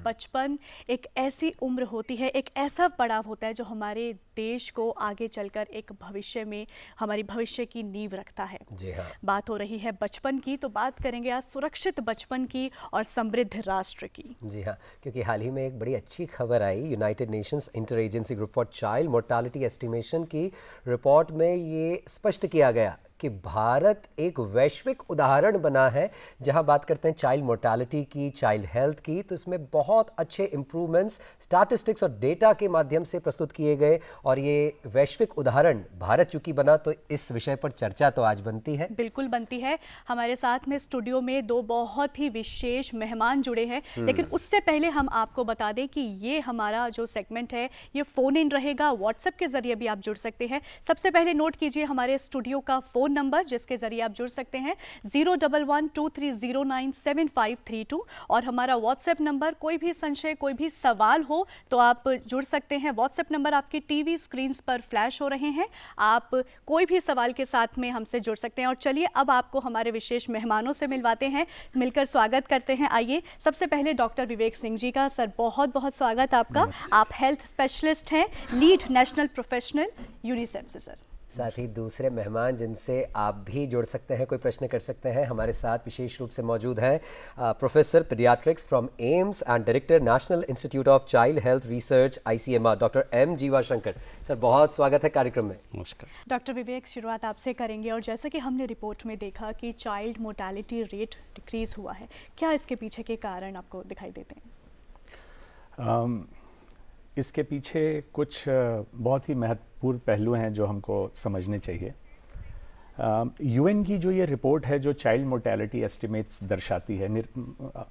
बचपन एक ऐसी उम्र होती है, एक ऐसा पड़ाव होता है जो हमारे देश को आगे चलकर एक भविष्य में हमारी भविष्य की नींव रखता है। जी हाँ। बात हो रही है बचपन की, तो बात करेंगे आज सुरक्षित बचपन की और समृद्ध राष्ट्र की। जी हाँ, क्योंकि हाल ही में एक बड़ी अच्छी खबर आई, United Nations inter agency group for child mortality estimation की रिपोर्ट में ये स्पष्ट किया गया कि भारत एक वैश्विक उदाहरण बना है। जहां बात करते हैं चाइल्ड मोर्टालिटी की, चाइल्ड हेल्थ की, तो इसमें बहुत अच्छे इंप्रूवमेंट्स स्टैटिस्टिक्स और डेटा के माध्यम से प्रस्तुत किए गए और ये वैश्विक उदाहरण भारत चूंकि बना, तो इस विषय पर चर्चा तो आज बनती है। बिल्कुल बनती है। हमारे साथ में स्टूडियो में दो बहुत ही विशेष मेहमान जुड़े हैं, लेकिन उससे पहले हम आपको बता दें कि ये हमारा जो सेगमेंट है ये फ़ोन इन रहेगा। व्हाट्सएप के जरिए भी आप जुड़ सकते हैं। सबसे पहले नोट कीजिए हमारे स्टूडियो का फ़ोन नंबर जिसके जरिए आप जुड़ सकते हैं 01123097532 और हमारा व्हाट्सएप नंबर, कोई भी संशय कोई भी सवाल हो तो आप जुड़ सकते हैं। व्हाट्सएप नंबर आपकी टीवी स्क्रीन पर फ्लैश हो रहे हैं, आप कोई भी सवाल के साथ में हमसे जुड़ सकते हैं। और चलिए अब आपको हमारे विशेष मेहमानों से मिलवाते हैं, मिलकर स्वागत करते हैं। आइए सबसे पहले डॉक्टर विवेक सिंह जी का। सर बहुत बहुत स्वागत आपका। आप हेल्थ स्पेशलिस्ट हैं, लीड नेशनल प्रोफेशनल यूनिसेफ से। सर साथ ही दूसरे मेहमान जिनसे आप भी जुड़ सकते हैं, कोई प्रश्न कर सकते हैं, हमारे साथ विशेष रूप से मौजूद हैं professor paediatrics from AIIMS and director national institute of child health research ICMR doctor M जीवा शंकर। सर बहुत स्वागत है कार्यक्रम में। नमस्कार डॉक्टर विवेक, शुरुआत आपसे करेंगे। और जैसा कि हमने रिपोर्ट में देखा कि चाइल्ड मोर्टालिटी रेट डिक्रीज हुआ है, क्या इसके पीछे के कारण आपको दिखाई देते हैं? इसके पीछे कुछ बहुत ही महत्वपूर्ण पहलू हैं जो हमको समझने चाहिए। UN की जो ये रिपोर्ट है जो चाइल्ड मोर्टेलिटी एस्टिमेट्स दर्शाती है,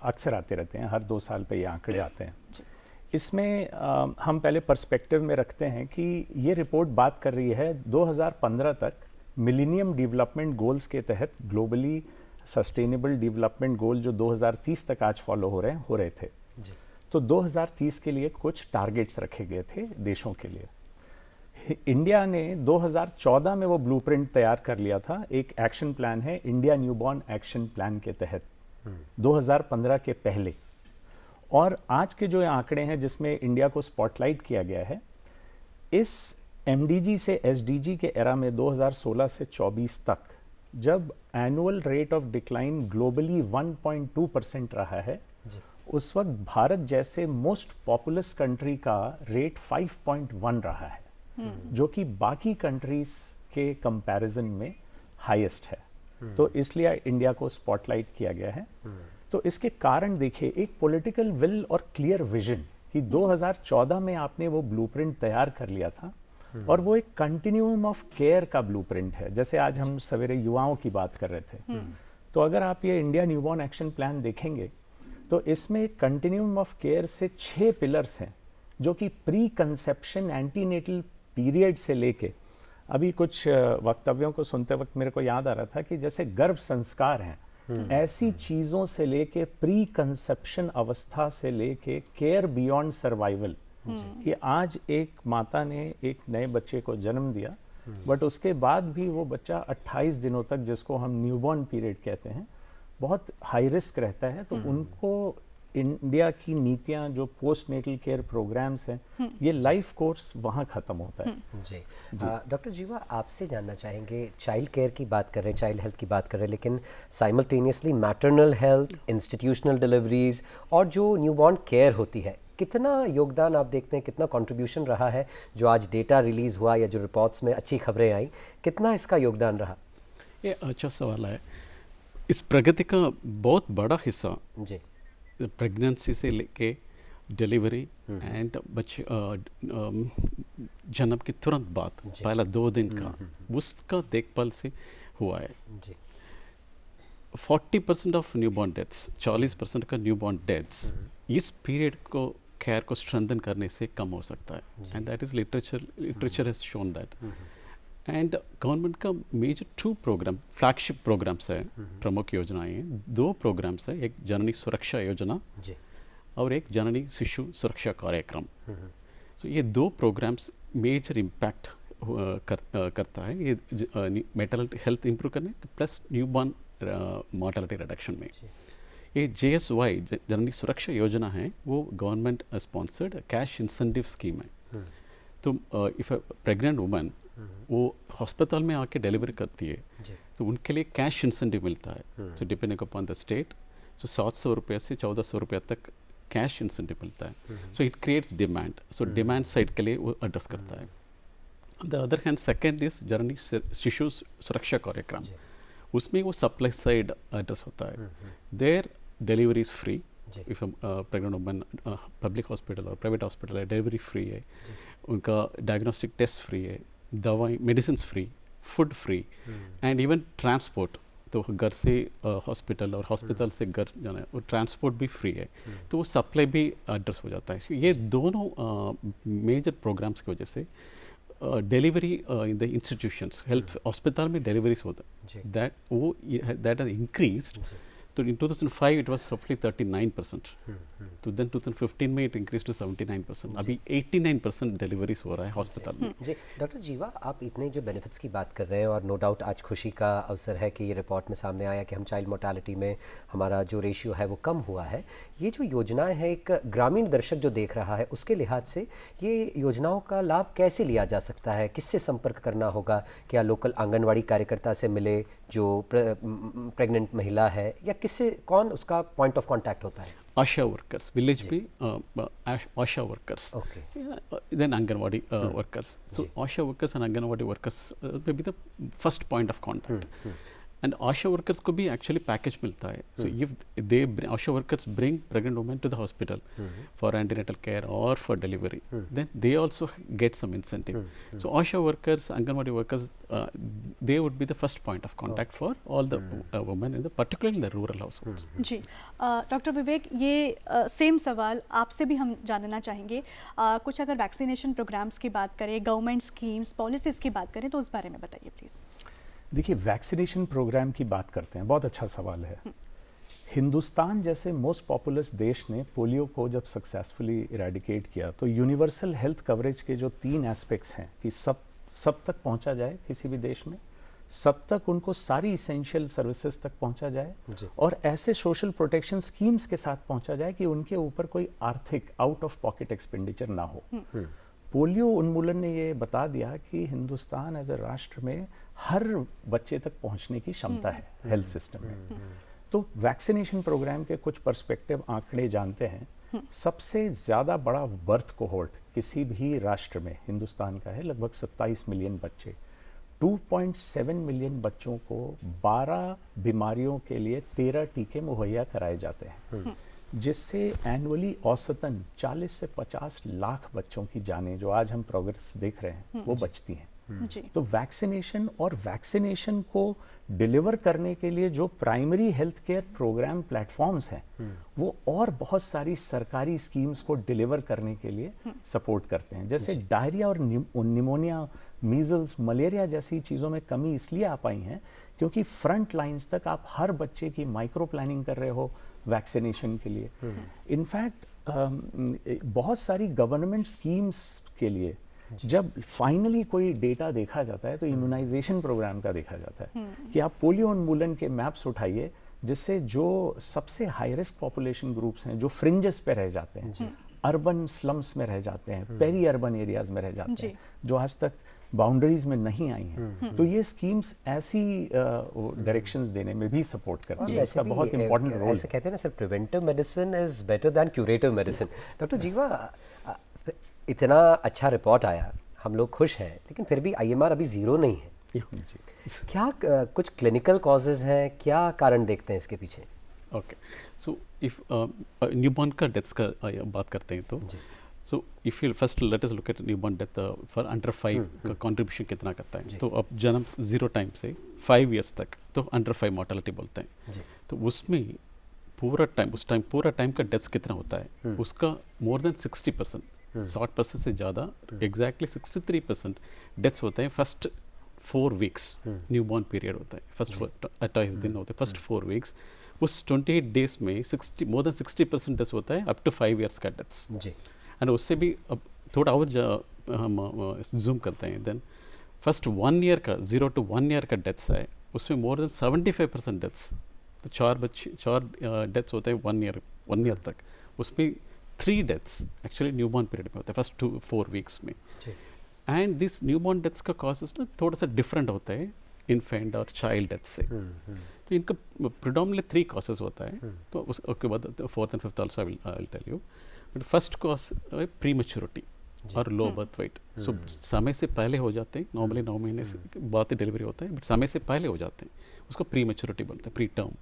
अक्सर आते रहते हैं, हर 2 साल पे ये आंकड़े आते हैं। इसमें हम पहले पर्सपेक्टिव में रखते हैं कि ये रिपोर्ट बात कर रही है 2015 तक मिलेनियम डेवलपमेंट गोल्स के तहत ग्लोबली सस्टेनेबल डेवलपमेंट गोल जो 2030 तक आज फॉलो हो रहे थे। जी। तो 2030 के लिए कुछ टारगेट्स रखे गए थे देशों के लिए। इंडिया ने 2014 में वो ब्लूप्रिंट तैयार कर लिया था। एक एक्शन प्लान है इंडिया न्यूबॉर्न एक्शन प्लान के तहत 2015 के पहले। और आज के जो आंकड़े हैं जिसमें इंडिया को स्पॉटलाइट किया गया है, इस MDG से SDG के एरा में 2016 से 24 तक जब annual rate of decline globally 1.2% रहा है, उस वक्त भारत जैसे मोस्ट पॉपुलस कंट्री का रेट 5.1 रहा है, जो कि बाकी कंट्रीज के कंपैरिजन में हाईएस्ट है। तो इसलिए इंडिया को स्पॉटलाइट किया गया है। तो इसके कारण देखिए, एक पॉलिटिकल विल और क्लियर विजन कि 2014 में आपने वो ब्लूप्रिंट तैयार कर लिया था और वो एक कंटिन्यूम ऑफ केयर का ब्लूप्रिंट है। जैसे आज हम सवेरे युवाओं की बात कर रहे थे, तो अगर आप ये इंडिया न्यूबॉर्न एक्शन प्लान देखेंगे तो इसमें कंटिन्यूम ऑफ केयर से 6 पिलर्स हैं जो कि प्री कंसेप्शन एंटीनेटल पीरियड से लेके अभी कुछ वक्तव्यों को सुनते वक्त मेरे को याद आ रहा था कि जैसे गर्भ संस्कार हैं, ऐसी चीज़ों से लेके प्री कंसेप्शन अवस्था से लेके केयर बियॉन्ड सर्वाइवल, कि आज एक माता ने एक नए बच्चे को जन्म दिया, बट उसके बाद भी वो बच्चा 28 दिनों तक, जिसको हम न्यूबॉर्न पीरियड कहते हैं, बहुत हाई रिस्क रहता है। तो उनको इंडिया की नीतियां जो पोस्ट नेटल केयर प्रोग्राम्स हैं, ये लाइफ कोर्स वहाँ ख़त्म होता है। जी। डॉक्टर जीवा, आपसे जानना चाहेंगे, चाइल्ड केयर की बात कर रहे हैं, चाइल्ड हेल्थ की बात कर रहे हैं, लेकिन simultaneously maternal health, institutional deliveries और जो न्यूबॉर्न केयर होती है, कितना योगदान आप देखते हैं, कितना कंट्रीब्यूशन रहा है? जो आज डेटा रिलीज़ हुआ या जो रिपोर्ट्स में अच्छी खबरें आई, कितना इसका योगदान रहा? ये अच्छा सवाल है। इस प्रगति का बहुत बड़ा हिस्सा जी प्रेगनेंसी से लेके डिलीवरी एंड बच्चे जन्म के तुरंत बाद पहला 2 दिन का उसका देखभाल से हुआ है। जी। 40% ऑफ न्यूबॉर्न डेथ्स, 40% का न्यूबॉर्न डेथ्स इस पीरियड को केयर को स्ट्रेंथन करने से कम हो सकता है। And that is literature has shown that. And government का मेजर 2 प्रोग्राम, फ्लैगशिप प्रोग्राम्स है, प्रमुख योजनाएं हैं। 2 प्रोग्राम्स है, एक जननी सुरक्षा योजना और एक जननी शिशु सुरक्षा कार्यक्रम। तो ये 2 प्रोग्राम्स मेजर इम्पैक्ट करता है ये मेटरल हेल्थ इंप्रूव करने प्लस न्यूबॉर्न मॉर्टेलिटी रिडक्शन में। ये JSY जननी सुरक्षा योजना है, वो government sponsored cash incentive scheme है। तो इफ़ प्रेग्नेंट वुमन वो हॉस्पिटल में आके डिलीवरी करती है तो उनके लिए कैश इंसेंटिव मिलता है। So depending upon the state, so 700 रुपये से 1400 रुपये तक कैश इंसेंटिव मिलता है। So it creates demand, so demand side के लिए वो एड्रेस करता है। On the other hand second is Janani Shishu Suraksha कार्यक्रम, उसमें वो सप्लाई साइड एड्रेस होता है। There delivery is free, if pregnant woman public hospital और प्राइवेट हॉस्पिटल है, डिलीवरी फ्री है, उनका डायग्नोस्टिक टेस्ट फ्री है, दवाई medicine free, food free, and even transport, तो घर से हॉस्पिटल और हॉस्पिटल से घर जाना है वो ट्रांसपोर्ट भी फ्री है। तो वो सप्लाई भी एड्रेस हो जाता है। ये दोनों मेजर प्रोग्राम्स की वजह से delivery in the institutions, health hospital में डिलीवरीज होता है, दैट हैज इंक्रीज्ड। तो in 2005 it was roughly 39%, तो then 2015 में it increased to 79%, अभी 89% डिलीवरीज हो रहा है हॉस्पिटल में। जी डॉक्टर जीवा, आप इतने जो बेनिफिट्स की बात कर रहे हैं और नो डाउट आज खुशी का अवसर है कि ये रिपोर्ट में सामने आया कि हम चाइल्ड मोर्टालिटी में हमारा जो रेशियो है वो कम हुआ है। ये जो योजनाएं हैं, एक ग्रामीण दर्शक जो देख रहा है उसके लिहाज से ये योजनाओं का लाभ कैसे लिया जा सकता है? किससे संपर्क करना होगा? क्या लोकल आंगनवाड़ी कार्यकर्ता से मिले जो प्रेग्नेंट महिला है, या किससे, कौन उसका पॉइंट ऑफ कांटेक्ट होता है? आशा वर्कर्स, विलेज में ASHA workers, then anganwadi workers. So ASHA workers and anganwadi workers may be the first point of contact. And ASHA workers को भी एक्चुअली पैकेज मिलता है। So if they ASHA workers bring pregnant women to the hospital for antenatal care और for delivery, then they also get some incentive. So ASHA workers, anganwadi workers, they would be the first point of contact for all the women in the particularly in the rural households. जी doctor Vivek, ये same सवाल आपसे भी हम जानना चाहेंगे। कुछ अगर वैक्सीनेशन प्रोग्राम्स की बात करें, गवर्नमेंट स्कीम्स, पॉलिसीज़ की बात करें, तो उस बारे में बताइए प्लीज़। देखिए, वैक्सीनेशन प्रोग्राम की बात करते हैं, बहुत अच्छा सवाल है। हिंदुस्तान जैसे मोस्ट पॉपुलस देश ने पोलियो को जब सक्सेसफुली इरेडिकेट किया तो यूनिवर्सल हेल्थ कवरेज के जो 3 एस्पेक्ट्स हैं कि सब तक पहुंचा जाए, किसी भी देश में सब तक उनको सारी इसेंशियल सर्विसेज तक पहुंचा जाए, और ऐसे सोशल प्रोटेक्शन स्कीम्स के साथ पहुंचा जाए कि उनके ऊपर कोई आर्थिक आउट ऑफ पॉकेट एक्सपेंडिचर ना हो। पोलियो उन्मूलन ने ये बता दिया कि हिंदुस्तान एज अ राष्ट्र में हर बच्चे तक पहुंचने की क्षमता है हेल्थ सिस्टम में। तो वैक्सीनेशन प्रोग्राम के कुछ पर्सपेक्टिव आंकड़े जानते हैं। सबसे ज़्यादा बड़ा बर्थ कोहोर्ट किसी भी राष्ट्र में हिंदुस्तान का है, लगभग 27 मिलियन बच्चे। 2.7 मिलियन बच्चों को 12 बीमारियों के लिए 13 टीके मुहैया कराए जाते हैं, जिससे एनुअली औसतन 40 से 50 लाख बच्चों की जानें, जो आज हम प्रोग्रेस देख रहे हैं, वो बचती हैं। तो वैक्सीनेशन और वैक्सीनेशन को डिलीवर करने के लिए जो primary health care program platforms हैं, वो और बहुत सारी सरकारी स्कीम्स को डिलीवर करने के लिए सपोर्ट करते हैं। जैसे डायरिया और निमोनिया, मीजल्स, मलेरिया जैसी चीज़ों में कमी इसलिए आ पाई है क्योंकि फ्रंट लाइंस तक आप हर बच्चे की माइक्रो प्लानिंग कर रहे हो वैक्सीनेशन के लिए। इनफैक्ट बहुत सारी गवर्नमेंट स्कीम्स के लिए जब फाइनली कोई डेटा देखा जाता है तो इम्यूनाइजेशन प्रोग्राम का देखा जाता है कि आप पोलियो उन्मूलन के मैप्स उठाइए, जिससे जो सबसे हाई रिस्क पॉपुलेशन ग्रुप्स हैं, जो फ्रिंजेस पे रह जाते हैं, अर्बन स्लम्स में रह जाते हैं, पेरी अर्बन एरियाज में रह जाते हैं, जो आज तक बाउंड्रीज में नहीं आई हैं, तो ये स्कीम्स ऐसी डायरेक्शंस देने में भी सपोर्ट करती है। इसका बहुत इंपॉर्टेंट रोल है। ऐसे कहते हैं ना sir, preventive medicine is better than curative medicine. Doctor जीवा, इतना अच्छा रिपोर्ट आया, हम लोग खुश हैं, लेकिन फिर भी IMR अभी ज़ीरो नहीं है। क्या कुछ क्लिनिकल कॉजेज हैं, क्या कारण देखते हैं इसके पीछे? ओके, सो इफ न्यूबॉर्न का डेथ्स का बात करते हैं तो so if you first let us look at newborn death for under 5 का कंट्रीब्यूशन कितना करता है। तो अब जन्म 0 टाइम से 5 इयर्स तक तो अंडर 5 मोर्टेलिटी बोलते हैं। तो उसमें पूरा टाइम का डेथ्स कितना होता है, उसका मोर देन 60%, 60% से ज़्यादा, एग्जैक्टली 63% डेथ्स होते हैं फर्स्ट 4 वीक्स। न्यूबॉर्न पीरियड होता है, फर्स्ट 28 दिन होते हैं, फर्स्ट 4 वीक्स। उस 28 डेज में मोर देन 60% डेथ्स होता है अप टू 5 इयर्स का डेथ्स। एंड उससे भी अब थोड़ा और हम जूम करते हैं, देन फर्स्ट 1 ईयर का 0 to 1 ईयर का डेथ्स है, उसमें मोर देन 75% डेथ्स तो 4 डेथ्स होते हैं 1 ईयर तक, उसमें 3 डेथ्स एक्चुअली न्यूबॉर्न पीरियड में होते हैं, फर्स्ट 4 वीक्स में। एंड दिस न्यूबॉर्न डेथ्स का कॉजेस ना थोड़ा सा डिफरेंट होता है इन्फेंट और चाइल्ड डेथ से। तो इनका प्रिडोमिनेटली 3 कॉजेस होता है, तो उसके बाद 4th and 5th also I will tell you. But first cause prematurity और लो बर्थ वेट। सो समय से पहले हो जाते हैं, नॉर्मली 9 महीने से बाद ही डिलीवरी होता है, बट समय से पहले हो जाते हैं, उसको प्री मैच्योरिटी बोलते हैं, प्री टर्म।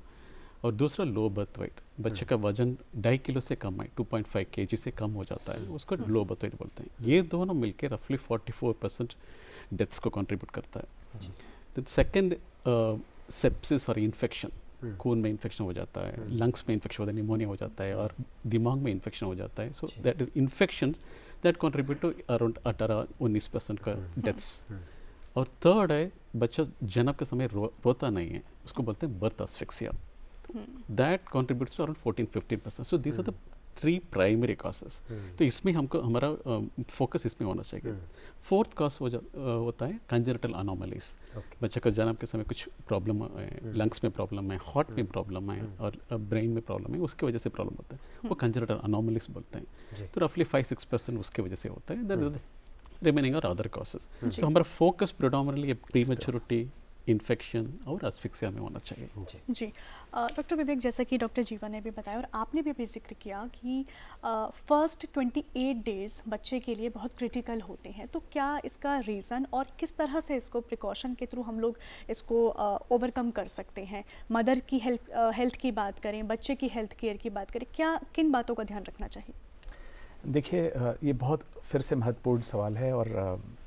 और दूसरा लो बर्थ वेट, बच्चे का वजन 2.5 किलो से कम है, 2.5 kg से कम हो जाता है, उसको लो बर्थ वेट बोलते हैं। ये दोनों मिलकर रफली 44% डेथ्स को कंट्रीब्यूट करता है। द सेकेंड सेप्सिस और इन्फेक्शन, खून में इन्फेक्शन हो जाता है, लंग्स में इन्फेक्शन होता है, निमोनिया हो जाता है, और दिमाग में इन्फेक्शन हो जाता है। So that is infection that contribute to around 18-19% का डेथ्स। और थर्ड है बच्चा जन्म के समय रोता नहीं है, उसको बोलते हैं birth asphyxia, that contributes to around 14-15%। So these are the 3 primary causes. तो इसमें हमको हमारा फोकस इसमें होना चाहिए। 4th कॉज होता है कंजेनिटल अनोमलीज। बच्चे का जन्म के समय कुछ प्रॉब्लम है, लंग्स में प्रॉब्लम है, हार्ट में प्रॉब्लम है, और ब्रेन में प्रॉब्लम है, उसकी वजह से प्रॉब्लम होता है, वो कंजेनिटल अनोमलीज बोलते हैं। तो रफली 5-6% उसकी वजह से होता है, रिमेनिंग और अदर कॉजेस। तो हमारा focus predominantly pre maturity, infection और एस्फिक्सिया में होना चाहिए। जी डॉक्टर विवेक, जैसा कि डॉक्टर जीवा ने भी बताया और आपने भी अभी जिक्र किया कि फर्स्ट 28 डेज बच्चे के लिए बहुत क्रिटिकल होते हैं, तो क्या इसका रीज़न और किस तरह से इसको प्रिकॉशन के थ्रू हम लोग इसको ओवरकम कर सकते हैं? मदर की हेल्थ की बात करें, बच्चे की हेल्थ केयर की बात करें, क्या किन बातों का ध्यान रखना चाहिए? देखिए, ये बहुत फिर से महत्वपूर्ण सवाल है, और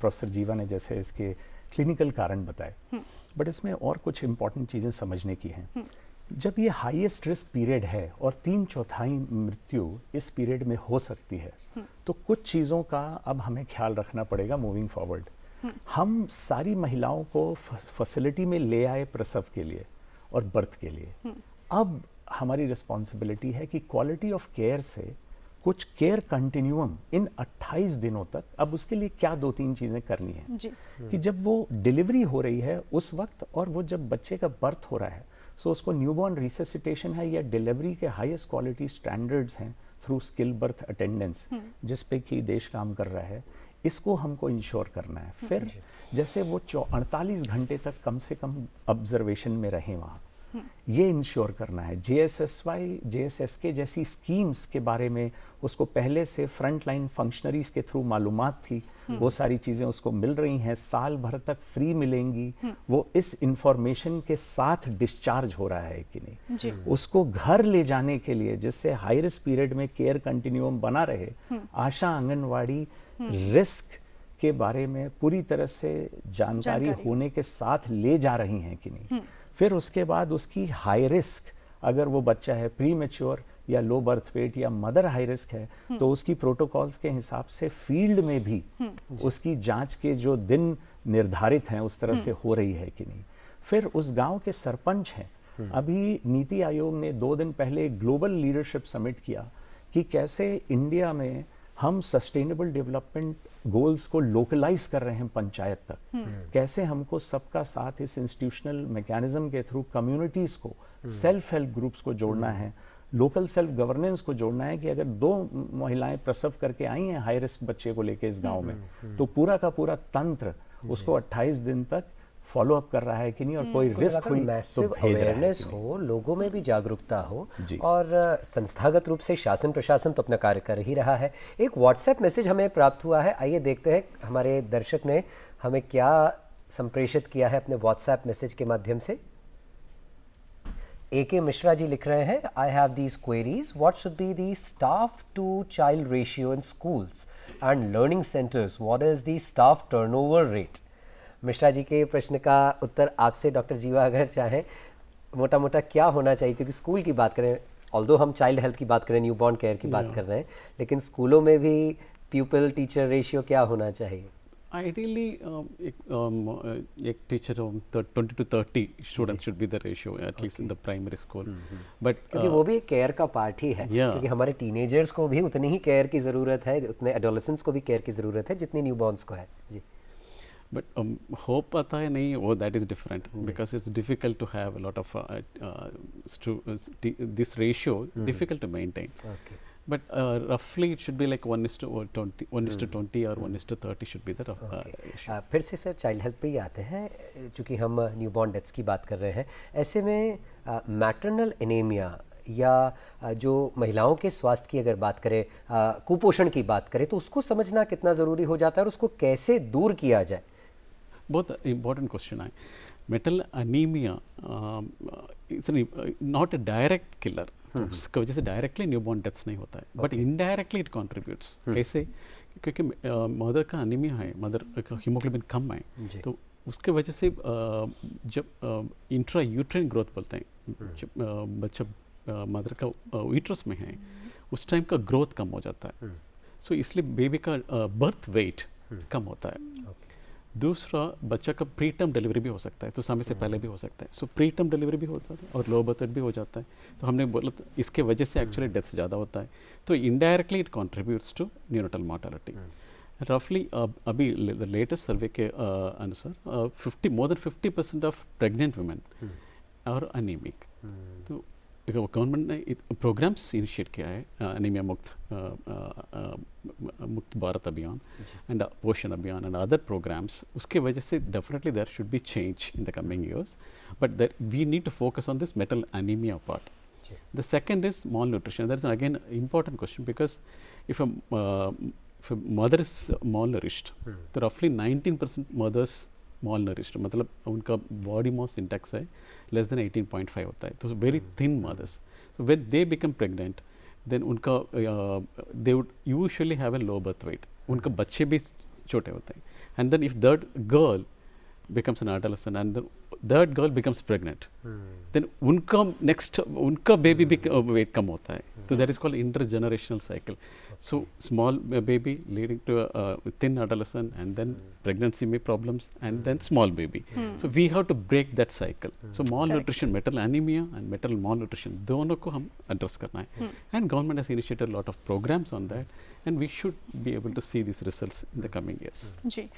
प्रोफेसर जीवा ने जैसे इसके क्लिनिकल कारण बताए, बट इसमें और कुछ इम्पॉर्टेंट चीज़ें समझने की हैं। जब ये हाईएस्ट रिस्क पीरियड है और 3/4 मृत्यु इस पीरियड में हो सकती है, तो कुछ चीज़ों का अब हमें ख्याल रखना पड़ेगा मूविंग फॉरवर्ड। हम सारी महिलाओं को फैसिलिटी में ले आए प्रसव के लिए और बर्थ के लिए। अब हमारी रिस्पॉन्सिबिलिटी है कि क्वालिटी ऑफ केयर से कुछ केयर कंटिन्यूम इन 28 दिनों तक, अब उसके लिए क्या 2-3 चीज़ें करनी है जी। कि जब वो डिलीवरी हो रही है उस वक्त, और वो जब बच्चे का बर्थ हो रहा है, सो उसको न्यूबॉर्न रिससिटेशन है या डिलीवरी के हाईएस्ट क्वालिटी स्टैंडर्ड्स हैं थ्रू स्किल बर्थ अटेंडेंस, जिस पे कि देश काम कर रहा है, इसको हमको इंश्योर करना है। फिर जैसे वो 48 घंटे तक कम से कम ऑब्जर्वेशन में रहें वहाँ, ये इंश्योर करना है। JSSY, JSSK जैसी स्कीम्स के बारे में उसको पहले से फ्रंट लाइन फंक्शनरीज के थ्रू मालूमात थी, वो सारी चीज़ें उसको मिल रही हैं, साल भर तक फ्री मिलेंगी, वो इस इंफॉर्मेशन के साथ डिस्चार्ज हो रहा है कि नहीं। उसको घर ले जाने के लिए, जिससे हाई रिस्क पीरियड में केयर कंटिन्यूम बना रहे, आशा आंगनवाड़ी रिस्क के बारे में पूरी तरह से जानकारी होने के साथ ले जा रही हैं कि नहीं। फिर उसके बाद उसकी हाई रिस्क, अगर वो बच्चा है प्री मैच्योर या लो बर्थ वेट या मदर हाई रिस्क है, तो उसकी प्रोटोकॉल्स के हिसाब से फील्ड में भी उसकी जांच के जो दिन निर्धारित हैं उस तरह से हो रही है कि नहीं। फिर उस गांव के सरपंच हैं, अभी नीति आयोग ने 2 दिन पहले ग्लोबल लीडरशिप समिट किया कि कैसे इंडिया में हम सस्टेनेबल डेवलपमेंट गोल्स को लोकलाइज कर रहे हैं पंचायत तक, कैसे हमको सबका साथ इस इंस्टीट्यूशनल मैकेनिज्म के थ्रू कम्युनिटीज को, सेल्फ हेल्प ग्रुप्स को जोड़ना है, लोकल सेल्फ गवर्नेंस को जोड़ना है कि अगर 2 महिलाएं प्रसव करके आई हैं हाई रिस्क बच्चे को लेके इस गांव में, तो पूरा का पूरा तंत्र उसको 28 दिन तक फॉलो अप कर रहा है कि नहीं, और कोई रिस्क हुई तो अवेयरनेस हो, लोगों में भी जागरूकता हो, और संस्थागत रूप से शासन प्रशासन तो अपना कार्य कर ही रहा है। एक व्हाट्सएप मैसेज हमें प्राप्त हुआ है, आइए देखते हैं हमारे दर्शक ने हमें क्या संप्रेषित किया है अपने व्हाट्सएप मैसेज के माध्यम से। AK मिश्रा जी लिख रहे हैं, I have these queries, what should be the staff to child ratio in schools and learning centres, what is the staff turnover rate. Mishra ji के प्रश्न का उत्तर आपसे डॉक्टर जीवा अगर चाहें, मोटा मोटा क्या होना चाहिए, क्योंकि स्कूल की बात करें, ऑल्दो हम चाइल्ड हेल्थ की बात करें, न्यूबॉर्न केयर की बात कर रहे हैं, लेकिन स्कूलों में भी प्यूपिल टीचर रेशियो क्या होना चाहिए? आइडियली एक teacher 20 to 30 students should be the ratio at least in the primary school, but क्योंकि वो भी एक केयर का पार्ट ही है, क्योंकि हमारे टीनेजर्स को भी उतनी ही केयर की ज़रूरत है, उतने एडोलेसेंट्स को भी केयर की ज़रूरत है जितनी न्यूबॉर्न्स को है। जी, But hope आता है नहीं, वो that is different because it's difficult to have a lot of this ratio difficult to maintain. Okay. But roughly it should be like 1:20, 1:20 or 1:30 should be the rough ratio. फिर से sir child health पे ही आते हैं, चूँकि हम newborn deaths की बात कर रहे हैं। ऐसे में मैटरनल एनीमिया या जो महिलाओं के स्वास्थ्य की अगर बात करें, कुपोषण की बात करें, तो उसको समझना कितना ज़रूरी हो जाता है और उसको कैसे दूर किया जाए? बहुत important question है। Metal anaemia it's not a direct killer, तो उसकी वजह से डायरेक्टली न्यूबॉर्न डेथ्स नहीं होता है, बट इनडायरेक्टली इट कंट्रीब्यूट्स। कैसे? क्योंकि मदर का अनीमिया है, मदर का हीमोग्लोबिन कम है, तो उसके वजह से जब इंट्रा यूट्राइन ग्रोथ बोलते हैं, जब बच्चा मदर का यूट्रस में है, उस टाइम का ग्रोथ कम हो जाता है, सो इसलिए बेबी का बर्थ वेट कम होता है। दूसरा, बच्चा का प्री टर्म डिलीवरी भी हो सकता है, तो समय से पहले भी हो सकता है, सो प्री टर्म डिलीवरी भी होता है और लो बर्थ वेट भी हो जाता है। तो हमने बोला इसके वजह से एक्चुअली डेथ्स ज़्यादा होता है, तो indirectly it contributes to neonatal mortality. रफली अभी लेटेस्ट सर्वे के अनुसार more than 50% of pregnant women are anaemic. तो गवर्नमेंट ने प्रोग्राम्स इनिशिएट किया है, अनीमिया मुक्त भारत अभियान एंड पोषण अभियान एंड अदर प्रोग्राम्स। उसके वजह से definitely there should be change in the coming years, but we need to focus on this maternal anaemia part. The second is malnutrition. That's again an important question, because if a mother is malnourished, तो roughly 19% mothers malnourished, मतलब उनका body mass index है less than 18.5 होता है, तो very thin mothers. So when they become pregnant, then उनका they would usually have a low birth weight. उनका बच्चे भी छोटे होते हैं, and then if that girl becomes an adolescent and then that girl becomes pregnant, then उनका baby weight कम होता है, तो that is called intergenerational cycle. So small baby leading to a thin adolescent, and then pregnancy में problems, and then small baby. So we have to break that cycle. So malnutrition, maternal anemia and maternal malnutrition, दोनों को हम address करना है, and government has initiated a lot of programs on that, and we should be able to see these results in the coming years. जी,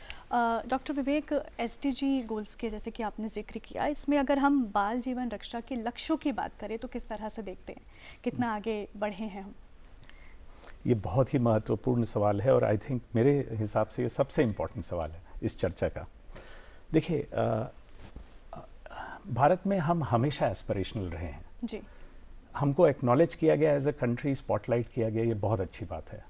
doctor Vivek, SDG goals के जैसे कि आपने जिक्र किया, इसमें अगर हम बाल जीवन रक्षा के लक्ष्यों की बात करें तो किस तरह से देखते हैं, कितना आगे बढ़े हैं हम? ये बहुत ही महत्वपूर्ण सवाल है, और आई थिंक मेरे हिसाब से ये सबसे इम्पोर्टेंट सवाल है इस चर्चा का। देखिए, भारत में हम हमेशा एस्पिरेशनल रहे हैं जी, हमको एक्नॉलेज किया गया एज अ कंट्री, स्पॉटलाइट किया गया, ये बहुत अच्छी बात है।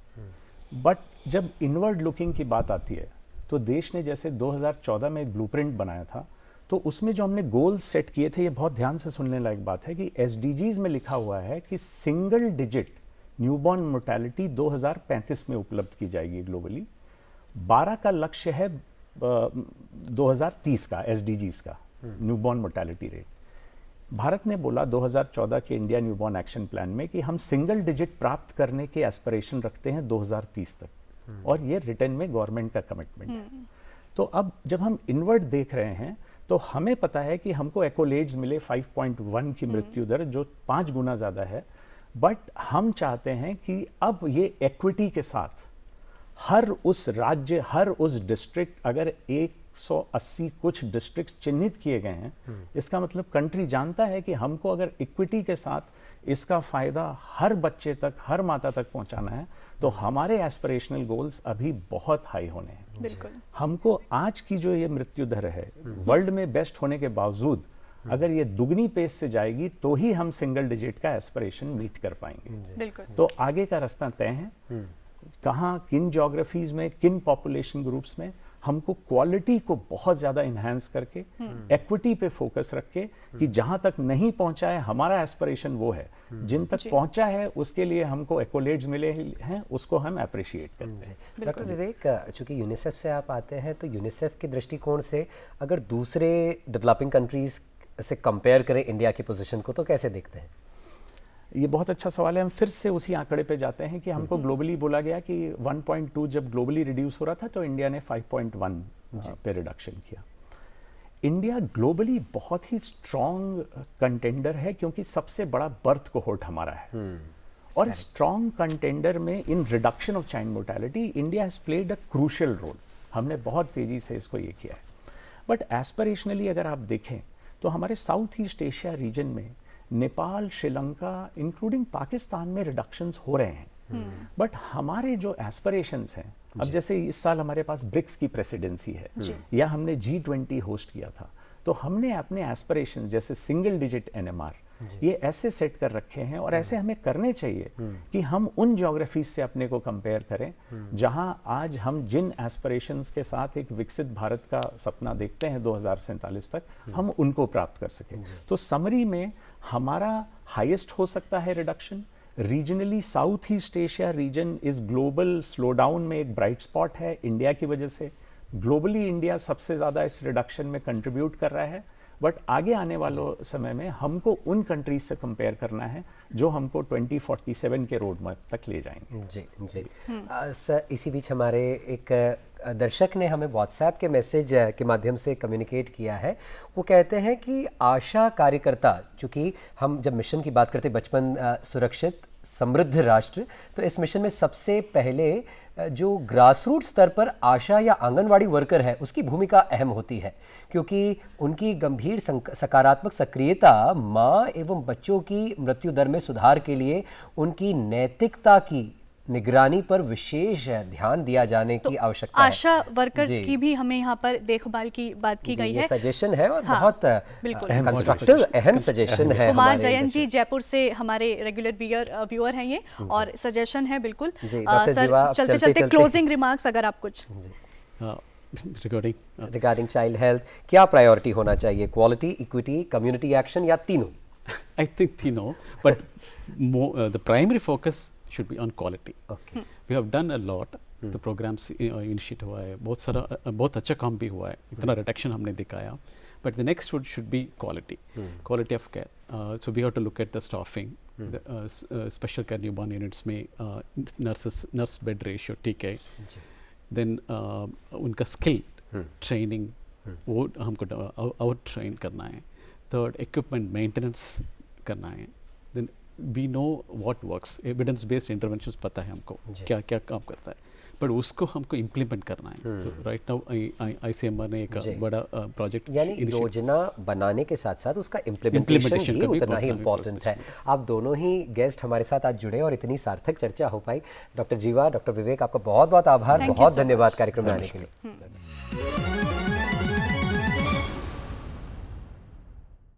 बट जब इनवर्ड लुकिंग की बात आती है, तो देश ने जैसे 2014 में एक ब्लूप्रिंट बनाया था, तो उसमें जो हमने गोल्स सेट किए थे, ये बहुत ध्यान से सुनने लायक बात है कि SDGs में लिखा हुआ है कि सिंगल डिजिट न्यूबॉर्न मोर्टेलिटी 2035 में उपलब्ध की जाएगी ग्लोबली। 12 का लक्ष्य है 2030 का SDGs का न्यूबॉर्न मोर्टेलिटी रेट। भारत ने बोला 2014 के इंडिया न्यूबॉर्न एक्शन प्लान में कि हम सिंगल डिजिट प्राप्त करने के एस्पिरेशन रखते हैं 2030 तक, और ये रिटर्न में गवर्नमेंट का कमिटमेंट है। तो अब जब हम इनवर्ड देख रहे हैं, तो हमें पता है कि हमको एक्कोलेड्स मिले 5.1 की मृत्यु दर, जो 5 गुना ज़्यादा है, बट हम चाहते हैं कि अब ये एक्विटी के साथ हर उस राज्य, हर उस डिस्ट्रिक्ट, अगर 180 कुछ डिस्ट्रिक्ट चिन्हित किए गए हैं, इसका मतलब कंट्री जानता है कि हमको अगर इक्विटी के साथ इसका फ़ायदा हर बच्चे तक, हर माता तक पहुंचाना है, तो हमारे एस्पिरेशनल गोल्स अभी बहुत हाई होने हैं। बिल्कुल। हमको आज की जो ये मृत्यु दर है, वर्ल्ड में बेस्ट होने के बावजूद अगर ये दुगनी पेस से जाएगी, तो ही हम सिंगल डिजिट का एस्पिरेशन मीट कर पाएंगे। बिल्कुल। तो आगे का रास्ता तय है, कहाँ, किन ज्योग्राफीज में, किन पॉपुलेशन ग्रुप्स में हमको क्वालिटी को बहुत ज़्यादा इन्हांस करके, एक्विटी पे फोकस रख के, कि जहाँ तक नहीं पहुँचा है हमारा एस्पिरेशन वो है, जिन तक पहुँचा है उसके लिए हमको एक्कोलेड्स मिले हैं, उसको हम अप्रिशिएट करते हैं। डॉक्टर विवेक, चूँकि यूनिसेफ से आप आते हैं, तो यूनिसेफ के दृष्टिकोण से अगर दूसरे डेवलपिंग कंट्रीज़ से कंपेयर करें इंडिया की पोजीशन को, तो कैसे देखते हैं? ये बहुत अच्छा सवाल है। हम फिर से उसी आंकड़े पे जाते हैं कि हमको ग्लोबली बोला गया कि 1.2 जब ग्लोबली रिड्यूस हो रहा था, तो इंडिया ने 5.1 पे रिडक्शन किया। इंडिया ग्लोबली बहुत ही स्ट्रॉन्ग कंटेंडर है, क्योंकि सबसे बड़ा बर्थ कोहोर्ट हमारा है, और स्ट्रॉन्ग कंटेंडर में in reduction of child mortality India has played a crucial role. हमने बहुत तेज़ी से इसको ये किया है। बट एस्पिरेशनली अगर आप देखें तो हमारे साउथ ईस्ट एशिया रीजन में नेपाल, श्रीलंका इंक्लूडिंग पाकिस्तान में रिडक्शंस हो रहे हैं। बट हमारे जो एस्पिरेशंस हैं, अब जैसे इस साल हमारे पास ब्रिक्स की प्रेसिडेंसी है या हमने G20 होस्ट किया था, तो हमने अपने एस्पिरेशंस जैसे सिंगल डिजिट NMR ये ऐसे सेट कर रखे हैं और ऐसे हमें करने चाहिए कि हम उन ज्योग्राफीज से अपने को कंपेयर करें जहां आज हम जिन एस्पिरेशंस के साथ एक विकसित भारत का सपना देखते हैं 2047 तक, हम उनको प्राप्त कर सकें। तो समरी में हमारा हाईएस्ट हो सकता है reduction. Regionally south east Asia region इस ग्लोबल स्लोडाउन में एक ब्राइट स्पॉट है इंडिया की वजह से। ग्लोबली इंडिया सबसे ज़्यादा इस रिडक्शन में कंट्रीब्यूट कर रहा है। बट आगे आने वालों समय में हमको उन कंट्रीज से कंपेयर करना है जो हमको 2047 के रोड मैप तक ले जाएंगे। जी जी। सर, इसी बीच हमारे एक दर्शक ने हमें व्हाट्सएप के मैसेज के माध्यम से कम्युनिकेट किया है। वो कहते हैं कि आशा कार्यकर्ता, चूँकि हम जब मिशन की बात करते बचपन सुरक्षित समृद्ध राष्ट्र, तो इस मिशन में सबसे पहले जो ग्रासरूट स्तर पर आशा या आंगनवाड़ी वर्कर है उसकी भूमिका अहम होती है, क्योंकि उनकी गंभीर सकारात्मक सक्रियता माँ एवं बच्चों की मृत्यु दर में सुधार के लिए उनकी नैतिकता की निगरानी पर विशेष ध्यान दिया जाने की आवश्यकता है। आशा वर्कर्स की भी हमें यहाँ पर देखभाल की बात की गई है। ये सजेशन है और हाँ, बहुत कंस्ट्रक्टिव अहम सजेशन है। कुमार जयंत जी जयपुर से हमारे रेगुलर व्यूअर हैं ये, और सजेशन है बिल्कुल। सर, चलते चलते क्लोजिंग रिमार्क्स अगर आप कुछ रिगार्डिंग चाइल्ड हेल्थ, क्या प्रायोरिटी होना चाहिए? क्वालिटी, इक्विटी, कम्युनिटी एक्शन या तीनों? I think तीनों, but the primary focus should be on quality. Okay. We have done a lot. The programs initiate हुआ है, बहुत अच्छा काम भी हुआ है, इतना रिडक्शन हमने दिखाया. But the next should be quality, quality of care. So we have to look at the staffing, the special care newborn units में nurse bed ratio ठीक है. Then उनका skill training वो हमको out train करना है. Third, equipment maintenance करना है. Then we know what works. Evidence based interventions पता है हमको क्या क्या काम करता है, पर उसको हमको इम्प्लीमेंट करना है. तो राइट नाउ ICMR ने एक बड़ा प्रोजेक्ट, यानी योजना बनाने के साथ साथ उसका इम्प्लीमेंटेशन भी उतना ही इम्पोर्टेंट है. आप दोनों ही गेस्ट हमारे साथ आज जुड़े और इतनी सार्थक चर्चा हो पाई. डॉक्टर जीवा, डॉक्टर विवेक, आपका बहुत बहुत आभार, बहुत धन्यवाद कार्यक्रम में आने के लिए.